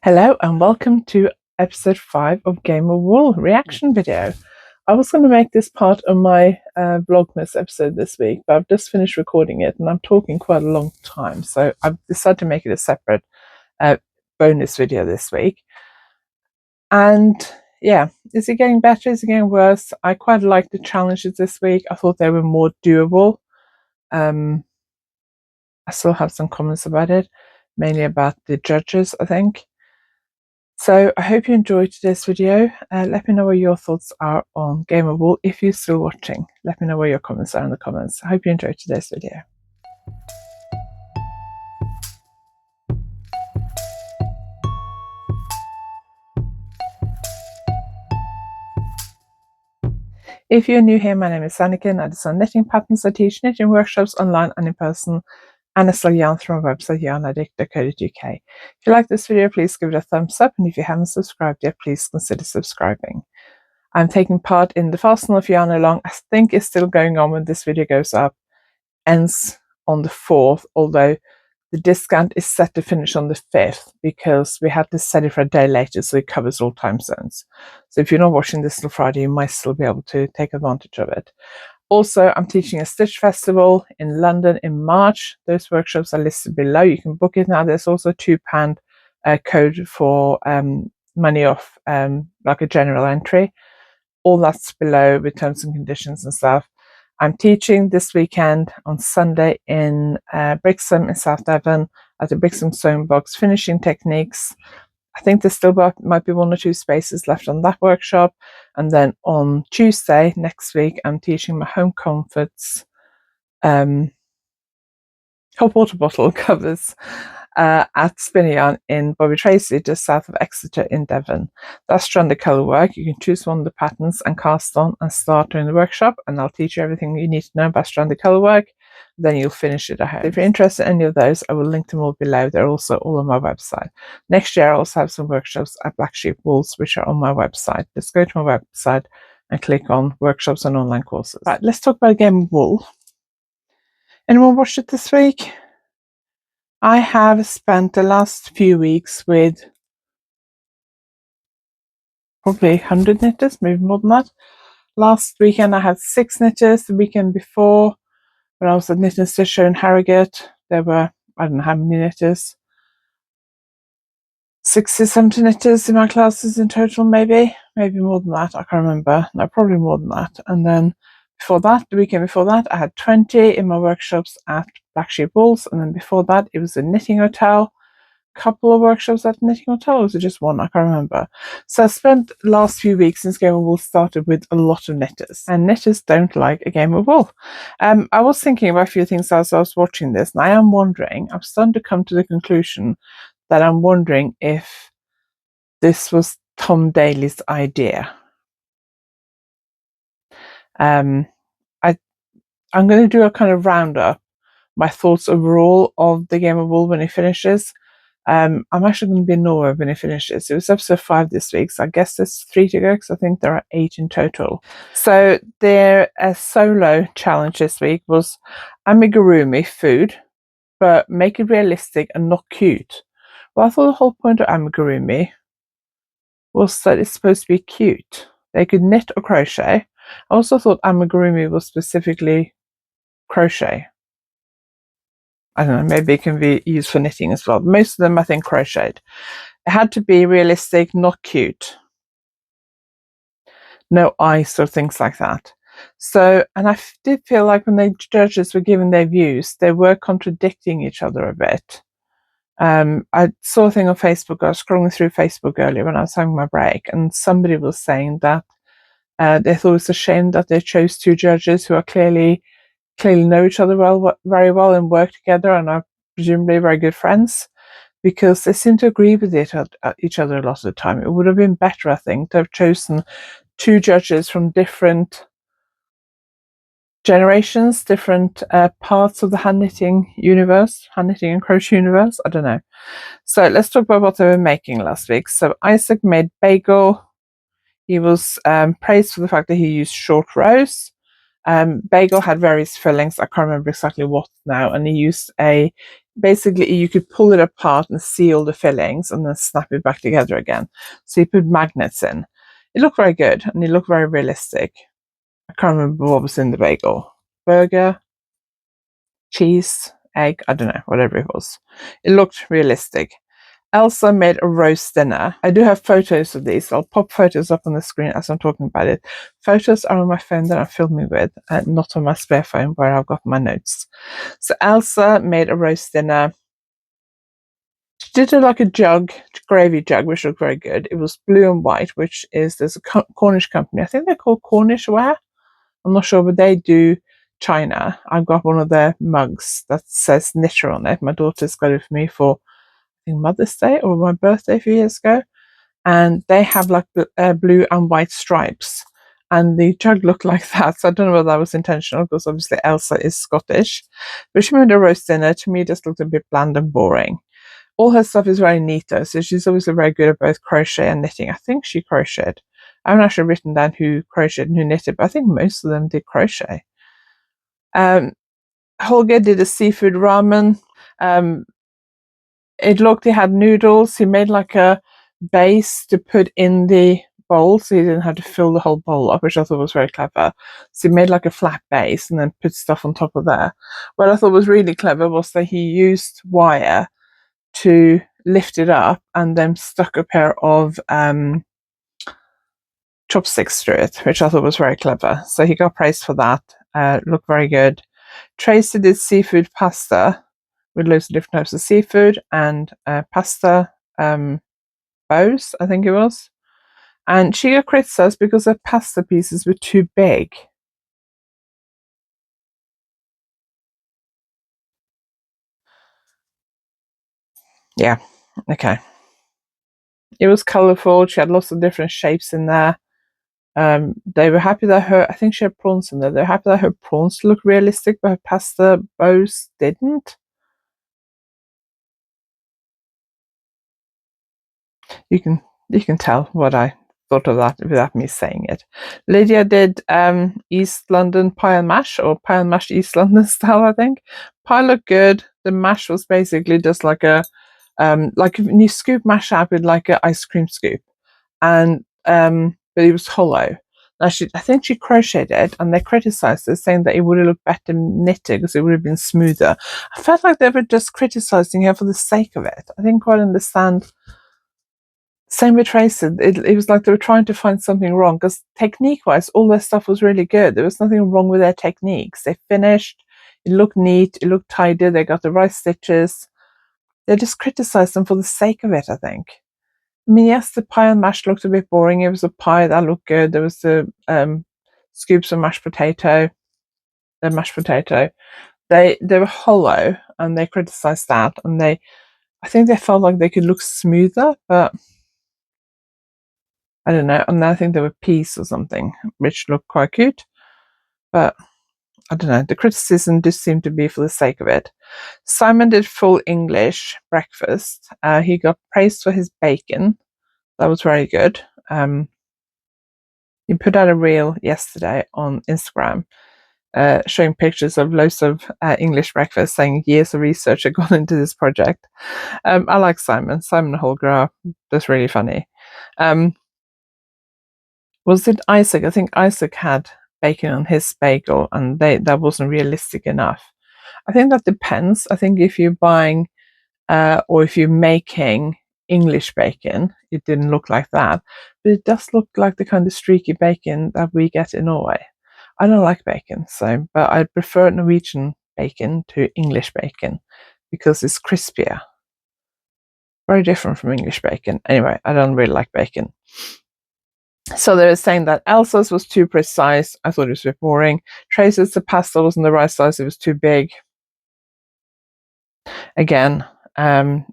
Hello and welcome to episode 5 of Game of Wool reaction video. I was going to make this part of my Vlogmas episode this week, but I've just finished recording it and I'm talking quite a long time, so I've decided to make it a separate bonus video this week. And yeah, is it getting better? Is it getting worse? I quite liked the challenges this week. I thought they were more doable. I still have some comments about it, mainly about the judges, I think. So I hope you enjoyed today's video. Let me know what your thoughts are on Game of Wool if you're still watching. Let me know what your comments are in the comments. I hope you enjoyed today's video. If you're new here, my name is Anniken. I design knitting patterns. I teach knitting workshops online and in person, and I sell yarn through my website YarnAddict.co.uk. If you like this video, please give it a thumbs up, and if you haven't subscribed yet, please consider subscribing. I'm taking part in the Fasten Off Yarn Along. I think it's still going on when this video goes up. Ends on the 4th, although the discount is set to finish on the 5th because we had to set it for a day later, so it covers all time zones. So if you're not watching this till Friday, you might still be able to take advantage of it. Also, I'm teaching a Stitch Festival in London in March. Those workshops are listed below. You can book it now. There's also a £2 code for money off, like a general entry. All that's below with terms and conditions and stuff. I'm teaching this weekend on Sunday in Brixham in South Devon at the Brixham Sewing Box Finishing Techniques. I think there still might be 1 or 2 spaces left on that workshop. And then on Tuesday next week, I'm teaching my Home Comforts hot water bottle covers at Spinny Yarn in Bobby Tracy, just south of Exeter in Devon. That's stranded colour work. You can choose one of the patterns and cast on and start during the workshop, and I'll teach you everything you need to know about stranded colour work. Then you'll finish it at home. If you're interested in any of those, I will link them all below. They're also all on my website. Next year, I also have some workshops at Black Sheep Wools, which are on my website. Just go to my website and click on workshops and online courses. Right, let's talk about Game of Wool. Anyone watched it this week? I have spent the last few weeks with probably 100 knitters, maybe more than that. Last weekend I had 6 knitters. The weekend before, when I was at Knit and Stitch Show in Harrogate, there were, I don't know how many knitters, 60, 70 knitters in my classes in total, maybe more than that. I can't remember. No, probably more than that. And then before that, the weekend before that, I had 20 in my workshops at Black Sheep Wools. And then before that, it was a knitting hotel. Couple of workshops at Knitting Hotel, or was it just one? I can't remember. So I spent the last few weeks since Game of Wool started with a lot of knitters, and knitters don't like a Game of Wool. I was thinking about a few things as I was watching this, and I am wondering, I'm starting to come to the conclusion that I'm wondering if this was Tom Daly's idea. I'm going to do a kind of roundup, my thoughts overall of the Game of Wool when it finishes. I'm actually going to be in Norway when it finishes. It was episode 5 this week, so I guess there's 3 to go because I think there are 8 in total. So their solo challenge this week was amigurumi food, but make it realistic and not cute. Well, I thought the whole point of amigurumi was that it's supposed to be cute. They could knit or crochet. I also thought amigurumi was specifically crochet. I don't know, maybe it can be used for knitting as well. Most of them, I think, crocheted. It had to be realistic, not cute. No ice or things like that. So, and I did feel like when the judges were giving their views, they were contradicting each other a bit. I saw a thing on Facebook. I was scrolling through Facebook earlier when I was having my break, and somebody was saying that they thought it was a shame that they chose 2 judges who are clearly know each other very well and work together and are presumably very good friends, because they seem to agree with each other a lot of the time. It would have been better, I think, to have chosen 2 judges from different generations, different parts of the hand knitting universe, hand knitting and crochet universe. I don't know. So let's talk about what they were making last week. So Isaac made bagel. He was praised for the fact that he used short rows. Bagel had various fillings. I can't remember exactly what now, and he used a basically you could pull it apart and see all the fillings and then snap it back together again. So you put magnets in. It looked very good and it looked very realistic. I can't remember what was in the bagel. Burger, cheese, egg, I don't know, whatever it was. It looked realistic. Elsa made a roast dinner. I do have photos of these. I'll pop photos up on the screen as I'm talking about it. Photos are on my phone that I'm filming with, and not on my spare phone where I've got my notes. So Elsa made a roast dinner. She did it like a jug, gravy jug, which looked very good. It was blue and white, which is, there's a Cornish company. I think they're called Cornish Ware. I'm not sure, but they do China. I've got one of their mugs that says Knitter on it. My daughter's got it for me for Mother's Day or my birthday a few years ago, and they have like the blue and white stripes, and the jug looked like that. So I don't know whether that was intentional, because obviously Elsa is Scottish, but she made a roast dinner. To me, it just looked a bit bland and boring. All her stuff is very neat though, so she's obviously very good at both crochet and knitting. I think she crocheted. I haven't actually written down who crocheted and who knitted, but I think most of them did crochet. Holger did a seafood ramen. He had noodles. He made like a base to put in the bowl, so he didn't have to fill the whole bowl up, which I thought was very clever. So he made like a flat base and then put stuff on top of there. What I thought was really clever was that he used wire to lift it up and then stuck a pair of chopsticks through it, which I thought was very clever. So he got praised for that. Looked very good. Tracy did seafood pasta with loads of different types of seafood and pasta bows, I think it was. And she got criticised because her pasta pieces were too big. Yeah, okay. It was colourful. She had lots of different shapes in there. They were happy that I think she had prawns in there. They were happy that her prawns looked realistic, but her pasta bows didn't. You can tell what I thought of that without me saying it. Lydia did East London pie and mash, or pie and mash East London style, I think. Pie looked good. The mash was basically just like like you scoop mash out with like an ice cream scoop, and but it was hollow. Now I think she crocheted it, and they criticised it, saying that it would have looked better knitted because it would have been smoother. I felt like they were just criticising her for the sake of it. I didn't quite understand. Same with Tracy. It was like they were trying to find something wrong, because technique-wise, all their stuff was really good. There was nothing wrong with their techniques. They finished. It looked neat. It looked tidy. They got the right stitches. They just criticised them for the sake of it, I think. I mean, yes, the pie and mash looked a bit boring. It was a pie that looked good. There was the scoops of mashed potato. The mashed potato. They were hollow, and they criticised that. And I think they felt like they could look smoother, but I don't know. And I think there were peas or something, which looked quite cute. But I don't know. The criticism just seemed to be for the sake of it. Simon did full English breakfast. He got praised for his bacon. That was very good. He put out a reel yesterday on Instagram showing pictures of loads of English breakfast, saying years of research had gone into this project. I like Simon. Simon Holger are just really funny. Was it Isaac? I think Isaac had bacon on his bagel, and that wasn't realistic enough. I think that depends. I think if you're buying or if you're making English bacon, it didn't look like that. But it does look like the kind of streaky bacon that we get in Norway. I don't like bacon, but I prefer Norwegian bacon to English bacon because it's crispier. Very different from English bacon. Anyway, I don't really like bacon. So they were saying that Elsa's was too precise. I thought it was a bit boring. Tracy's, the pasta wasn't the right size. It was too big. Again,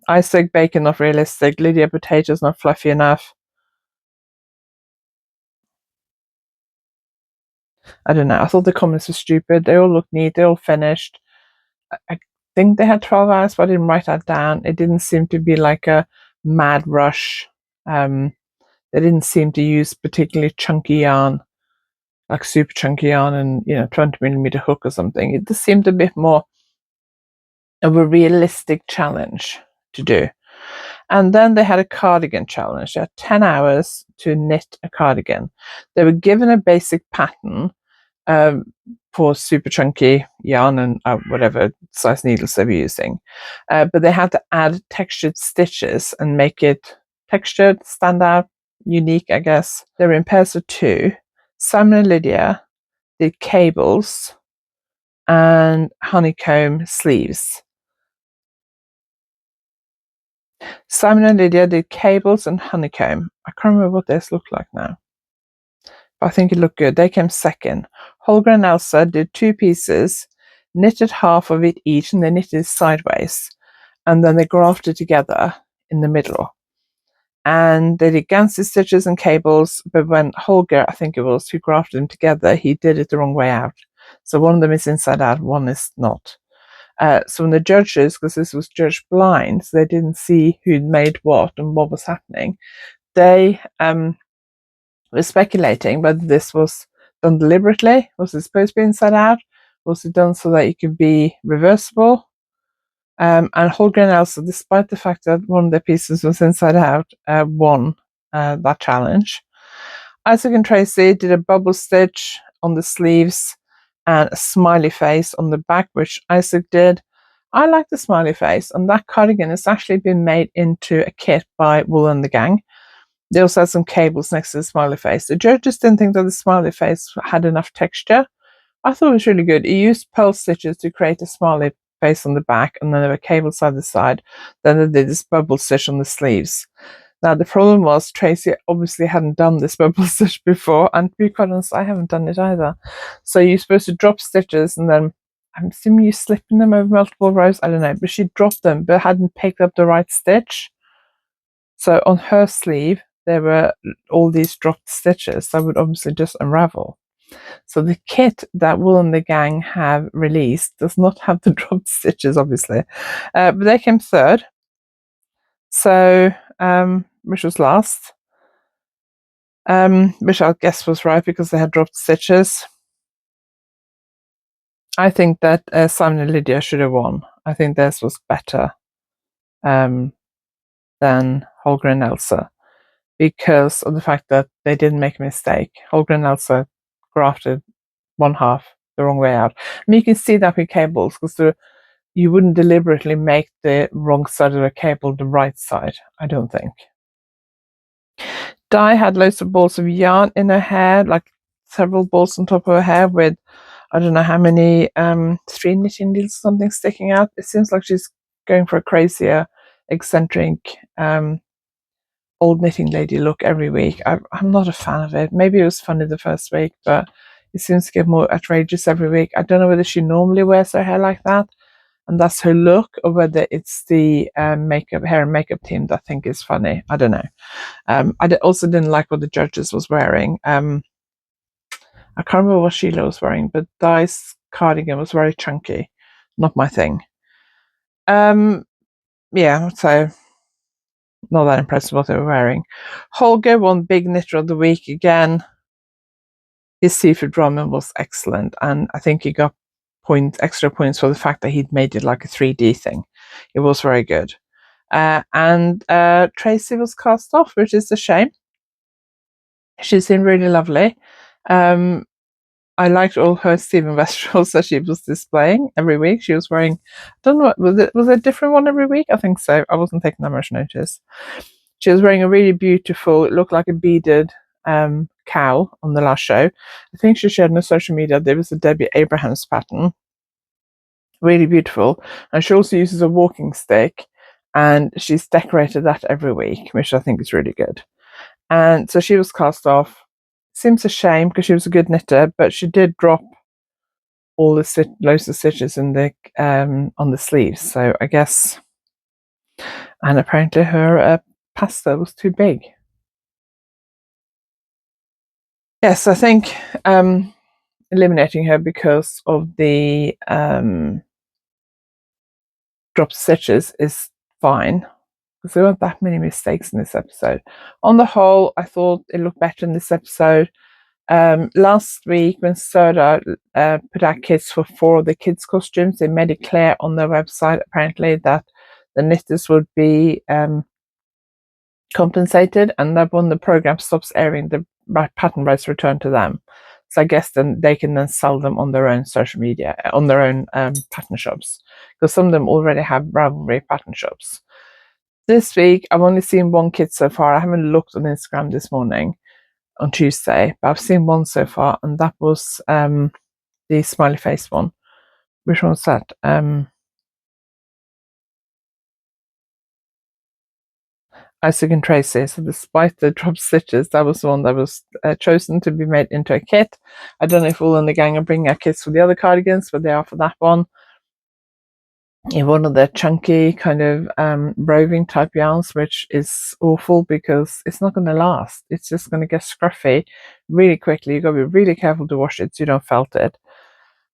Isaac, bacon not realistic. Lydia, potatoes not fluffy enough. I don't know. I thought the comments were stupid. They all looked neat. They all finished. I think they had 12 hours, but I didn't write that down. It didn't seem to be like a mad rush. They didn't seem to use particularly chunky yarn, like super chunky yarn and 20mm hook or something. It just seemed a bit more of a realistic challenge to do. And then they had a cardigan challenge. They had 10 hours to knit a cardigan. They were given a basic pattern for super chunky yarn and whatever size needles they were using. But they had to add textured stitches and make it textured, stand out, unique, I guess. They were in pairs of 2. Simon and Lydia did cables and honeycomb sleeves. Simon and Lydia did cables and honeycomb. I can't remember what theirs looked like now, but I think it looked good. They came second. Holger and Elsa did 2 pieces, knitted half of it each, and they knitted sideways, and then they grafted together in the middle. And they did Gansey stitches and cables, but when Holger, I think it was, who grafted them together, he did it the wrong way out. So one of them is inside out, one is not. So when the judges, because this was judged blind, so they didn't see who'd made what and what was happening, they were speculating whether this was done deliberately. Was it supposed to be inside out? Was it done so that it could be reversible? And Holger and Elsa, despite the fact that one of their pieces was inside out, won that challenge. Isaac and Tracy did a bubble stitch on the sleeves and a smiley face on the back, which Isaac did. I like the smiley face, and that cardigan has actually been made into a kit by Wool and the Gang. They also had some cables next to the smiley face. The judges didn't think that the smiley face had enough texture. I thought it was really good. He used pearl stitches to create a smiley face on the back, and then there were cables side to side. Then they did this bubble stitch on the sleeves. Now, the problem was Tracy obviously hadn't done this bubble stitch before, and to be quite honest, I haven't done it either. So you're supposed to drop stitches, and then I'm assuming you're slipping them over multiple rows. I don't know, but she dropped them, but hadn't picked up the right stitch. So on her sleeve, there were all these dropped stitches that would obviously just unravel. So the kit that Wool and the Gang have released does not have the dropped stitches, obviously. But they came third. So, which was last. Which I guess was right because they had dropped stitches. I think that Simon and Lydia should have won. I think theirs was better than Holger and Elsa because of the fact that they didn't make a mistake. Holger and Elsa grafted one half the wrong way out. I mean, you can see that with cables because you wouldn't deliberately make the wrong side of the cable the right side, I don't think. Di had loads of balls of yarn in her hair, like several balls on top of her hair with I don't know how many 3 knitting needles or something sticking out. It seems like she's going for a crazier, eccentric old knitting lady look every week. I'm not a fan of it. Maybe it was funny the first week, but it seems to get more outrageous every week. I don't know whether she normally wears her hair like that and that's her look, or whether it's the hair and makeup team that think is funny. I don't know. I also didn't like what the judges was wearing. I can't remember what Sheila was wearing, but Di's cardigan was very chunky. Not my thing. Yeah, so not that impressed with what they were wearing. Holger won Big Knitter of the Week again. His seafood ramen was excellent, and I think he got extra points for the fact that he'd made it like a 3D thing. It was very good. And Tracy was cast off, which is a shame. She's been really lovely. I liked all her Stephen West that she was displaying every week. She was wearing, I don't know, was it a different one every week? I think so. I wasn't taking that much notice. She was wearing a really beautiful, it looked like a beaded cowl on the last show. I think she shared on her social media there was a Debbie Abrahams pattern. Really beautiful. And she also uses a walking stick, and she's decorated that every week, which I think is really good. And so she was cast off. Seems a shame because she was a good knitter, but she did drop all the loads of stitches in the on the sleeves. So I guess, and apparently her pasta was too big. Yes, I think eliminating her because of the dropped stitches is fine because there weren't that many mistakes in this episode. On the whole, I thought it looked better in this episode. Last week when Soda put out kits for 4 of the kids' costumes, they made it clear on their website apparently that the knitters would be compensated, and that when the program stops airing, the pattern rights return to them. So I guess then they can then sell them on their own social media, on their own pattern shops, because some of them already have Ravelry pattern shops. This week, I've only seen 1 kit so far. I haven't looked on Instagram this morning on Tuesday, but I've seen 1 so far, and that was the smiley face one. Which one's that? Isaac and Tracy. So despite the drop stitches, that was the one that was chosen to be made into a kit. I don't know if All in the Gang are bringing out kits for the other cardigans, but they are for that one. In one of the chunky kind of roving type yarns, which is awful because it's not going to last. It's just going to get scruffy really quickly. You've got to be really careful to wash it so you don't felt it.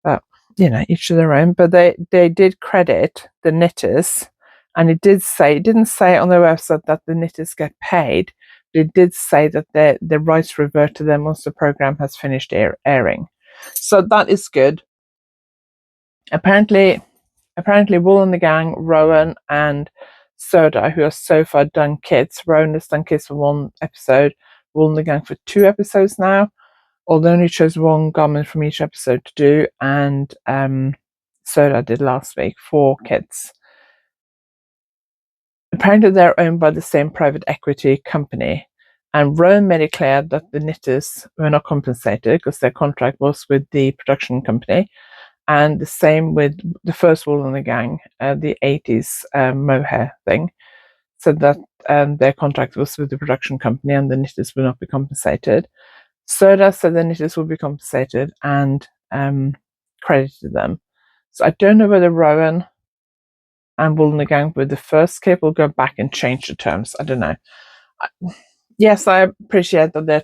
But, you know, each to their own. But they did credit the knitters, and it didn't say on their website that the knitters get paid. It did say that the rights revert to them once the program has finished airing. So that is good. Apparently Wool and the Gang, Rowan and Soda, who have so far done kits. Rowan has done kits for 1 episode, Wool and the Gang for 2 episodes now. Although only chose 1 garment from each episode to do, and Soda did last week 4 kits. Apparently they're owned by the same private equity company, and Rowan made it clear that the knitters were not compensated because their contract was with the production company, and the same with the first Wool and the Gang, the 80s mohair thing, said that their contract was with the production company and the knitters will not be compensated. Soda said the knitters will be compensated and credited them. So I don't know whether Rowan and Wool and the Gang with the first kit will go back and change the terms. I don't know. Yes, I appreciate that their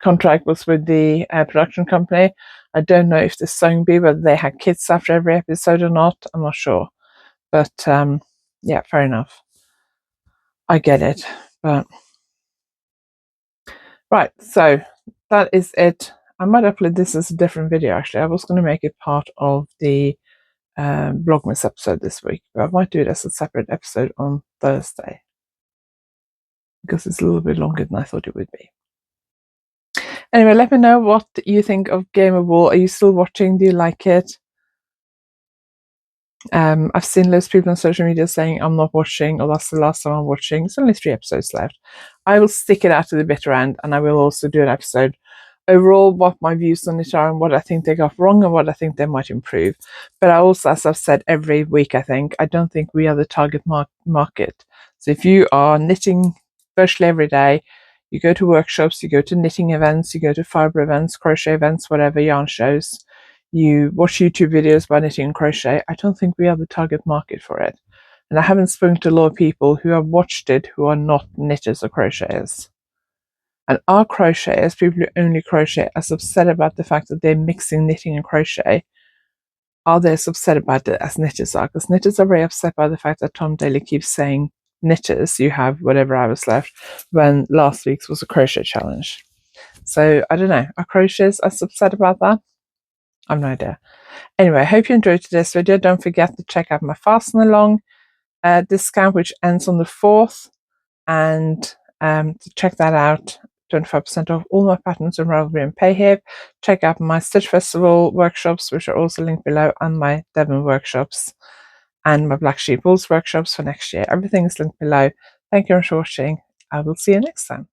contract was with the production company. I don't know if the sewing bee, whether they had kits after every episode or not. I'm not sure. But yeah, fair enough. I get it. But right, so that is it. I might upload this as a different video actually. I was going to make it part of the Vlogmas episode this week, but I might do it as a separate episode on Thursday because it's a little bit longer than I thought it would be. Anyway, let me know what you think of Game of Wool. Are you still watching? Do you like it? I've seen loads of people on social media saying I'm not watching, or that's the last time I'm watching. There's only 3 episodes left. I will stick it out to the bitter end, and I will also do an episode overall what my views on it are and what I think they got wrong and what I think they might improve. But I also, as I've said every week, I don't think we are the target market. So if you are knitting virtually every day, you go to workshops, you go to knitting events, you go to fibre events, crochet events, whatever, yarn shows, you watch YouTube videos about knitting and crochet, I don't think we are the target market for it. And I haven't spoken to a lot of people who have watched it who are not knitters or crocheters. And are crocheters, people who only crochet, as upset about the fact that they're mixing knitting and crochet? Are they as upset about it as knitters are? Because knitters are very upset by the fact that Tom Daly keeps saying, knitters, you have whatever hours left, when last week's was a crochet challenge. So I don't know, are crocheters as upset about that? I've no idea. Anyway, I hope you enjoyed today's video. Don't forget to check out my Fasten Along discount, which ends on the 4th, and to check that out, 25% off all my patterns on Ravelry and Payhip. Check out my Stitch Festival workshops, which are also linked below, and my Devon workshops and my Black Sheep Wools workshops for next year. Everything is linked below. Thank you very much for watching. I will see you next time.